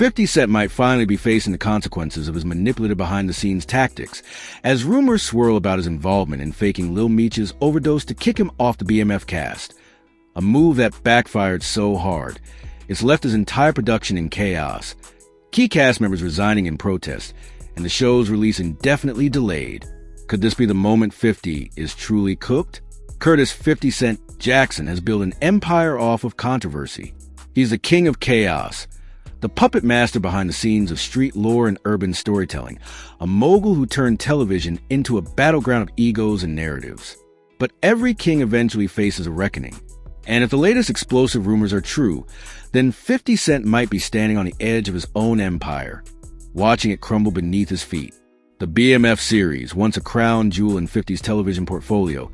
50 Cent might finally be facing the consequences of his manipulative behind-the-scenes tactics, as rumors swirl about his involvement in faking Lil Meech's overdose to kick him off the BMF cast. A move that backfired so hard, it's left his entire production in chaos. Key cast members resigning in protest, and the show's release indefinitely delayed. Could this be the moment 50 is truly cooked? Curtis 50 Cent Jackson has built an empire off of controversy. He's the king of chaos, the puppet master behind the scenes of street lore and urban storytelling, a mogul who turned television into a battleground of egos and narratives. But every king eventually faces a reckoning. And if the latest explosive rumors are true, then 50 Cent might be standing on the edge of his own empire, watching it crumble beneath his feet. The BMF series, once a crown jewel in 50's television portfolio,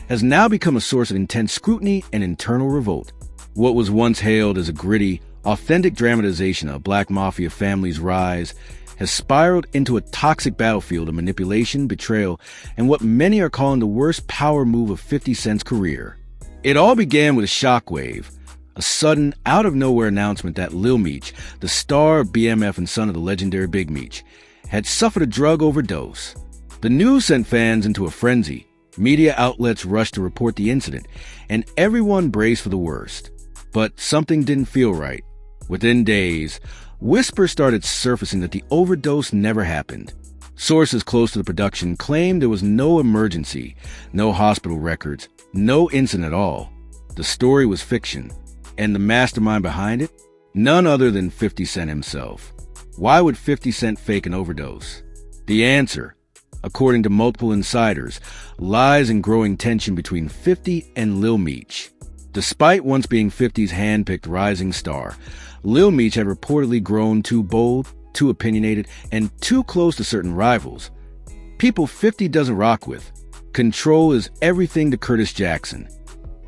has now become a source of intense scrutiny and internal revolt. What was once hailed as a gritty, authentic dramatization of a black mafia family's rise has spiraled into a toxic battlefield of manipulation, betrayal, and what many are calling the worst power move of 50 Cent's career. It all began with a shockwave, a sudden, out-of-nowhere announcement that Lil Meech, the star of BMF and son of the legendary Big Meech, had suffered a drug overdose. The news sent fans into a frenzy. Media outlets rushed to report the incident, and everyone braced for the worst. But something didn't feel right. Within days, whispers started surfacing that the overdose never happened. Sources close to the production claimed there was no emergency, no hospital records, no incident at all. The story was fiction, and the mastermind behind it? None other than 50 Cent himself. Why would 50 Cent fake an overdose? The answer, according to multiple insiders, lies in growing tension between 50 and Lil Meech. Despite once being 50's hand-picked rising star, Lil Meech had reportedly grown too bold, too opinionated, and too close to certain rivals. People 50 doesn't rock with. Control is everything to Curtis Jackson.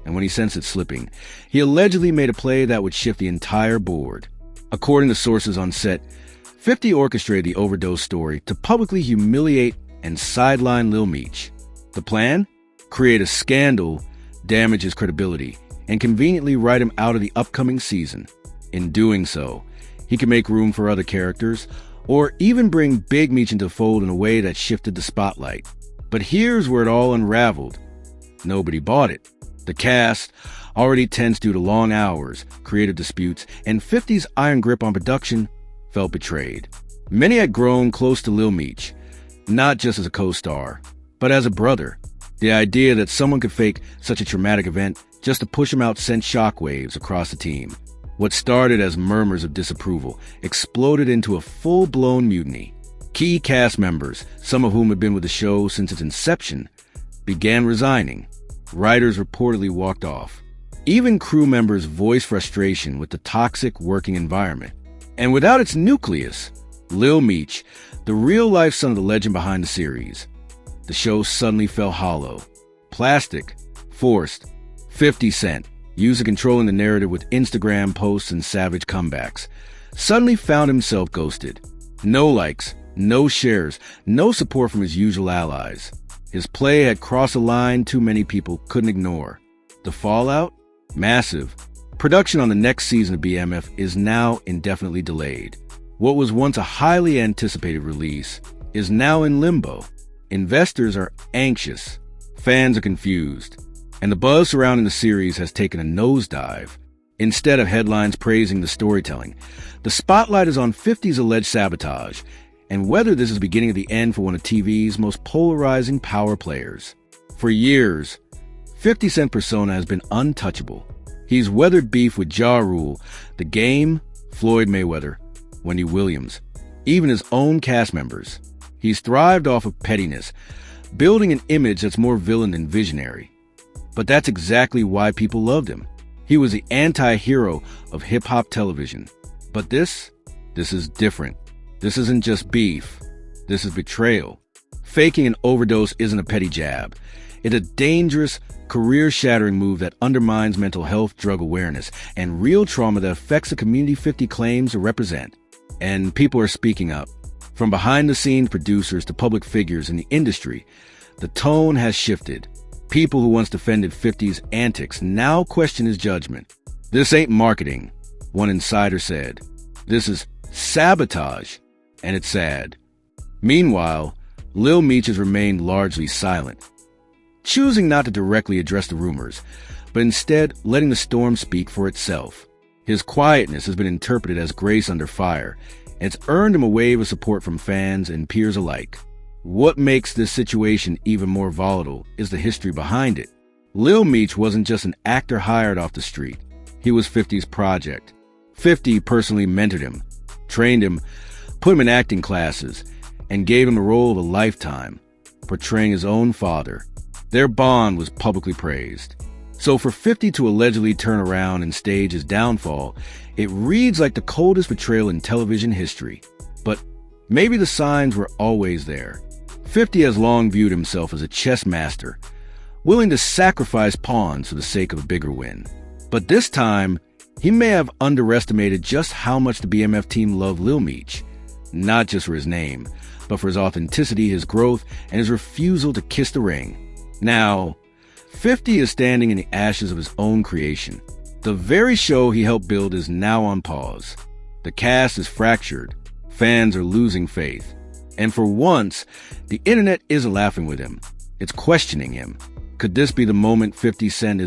And when he sensed it slipping, he allegedly made a play that would shift the entire board. According to sources on set, 50 orchestrated the overdose story to publicly humiliate and sideline Lil Meech. The plan? Create a scandal, damage his credibility, and conveniently write him out of the upcoming season. In doing so, he could make room for other characters, or even bring Big Meech into the fold in a way that shifted the spotlight. But here's where it all unraveled. Nobody bought it. The cast, already tense due to long hours, creative disputes, and 50's iron grip on production, felt betrayed. Many had grown close to Lil Meech, not just as a co-star, but as a brother. The idea that someone could fake such a traumatic event just to push him out sent shockwaves across the team. What started as murmurs of disapproval exploded into a full-blown mutiny. Key cast members, some of whom had been with the show since its inception, began resigning. Writers reportedly walked off. Even crew members voiced frustration with the toxic working environment. And without its nucleus, Lil Meech, the real-life son of the legend behind the series, the show suddenly fell hollow. Plastic, forced. 50 Cent, used to controlling the narrative with Instagram posts and savage comebacks, suddenly found himself ghosted. No likes, no shares, no support from his usual allies. His play had crossed a line too many people couldn't ignore. The fallout? Massive. Production on the next season of BMF is now indefinitely delayed. What was once a highly anticipated release is now in limbo. Investors are anxious. Fans are confused. And the buzz surrounding the series has taken a nosedive. Instead of headlines praising the storytelling, the spotlight is on 50's alleged sabotage, and whether this is the beginning of the end for one of TV's most polarizing power players. For years, 50 Cent persona has been untouchable. He's weathered beef with Ja Rule, The Game, Floyd Mayweather, Wendy Williams, even his own cast members. He's thrived off of pettiness, building an image that's more villain than visionary. But that's exactly why people loved him. He was the anti-hero of hip-hop television. But this is different. This isn't just beef. This is betrayal. Faking an overdose isn't a petty jab. It's a dangerous, career-shattering move that undermines mental health, drug awareness, and real trauma that affects the community 50 claims to represent. And people are speaking up. From behind-the-scenes producers to public figures in the industry, the tone has shifted. People who once defended 50's antics now question his judgment. This ain't marketing, one insider said. This is sabotage, and it's sad. Meanwhile, Lil Meech has remained largely silent, choosing not to directly address the rumors, but instead letting the storm speak for itself. His quietness has been interpreted as grace under fire, and it's earned him a wave of support from fans and peers alike. What makes this situation even more volatile is the history behind it. Lil Meech wasn't just an actor hired off the street. He was 50's project. 50 personally mentored him, trained him, put him in acting classes, and gave him the role of a lifetime, portraying his own father. Their bond was publicly praised. So for 50 to allegedly turn around and stage his downfall, it reads like the coldest betrayal in television history. But maybe the signs were always there. 50 has long viewed himself as a chess master, willing to sacrifice pawns for the sake of a bigger win. But this time, he may have underestimated just how much the BMF team loved Lil Meech, not just for his name, but for his authenticity, his growth, and his refusal to kiss the ring. Now, 50 is standing in the ashes of his own creation. The very show he helped build is now on pause. The cast is fractured. Fans are losing faith. And for once, the internet isn't laughing with him. It's questioning him. Could this be the moment 50 Cent is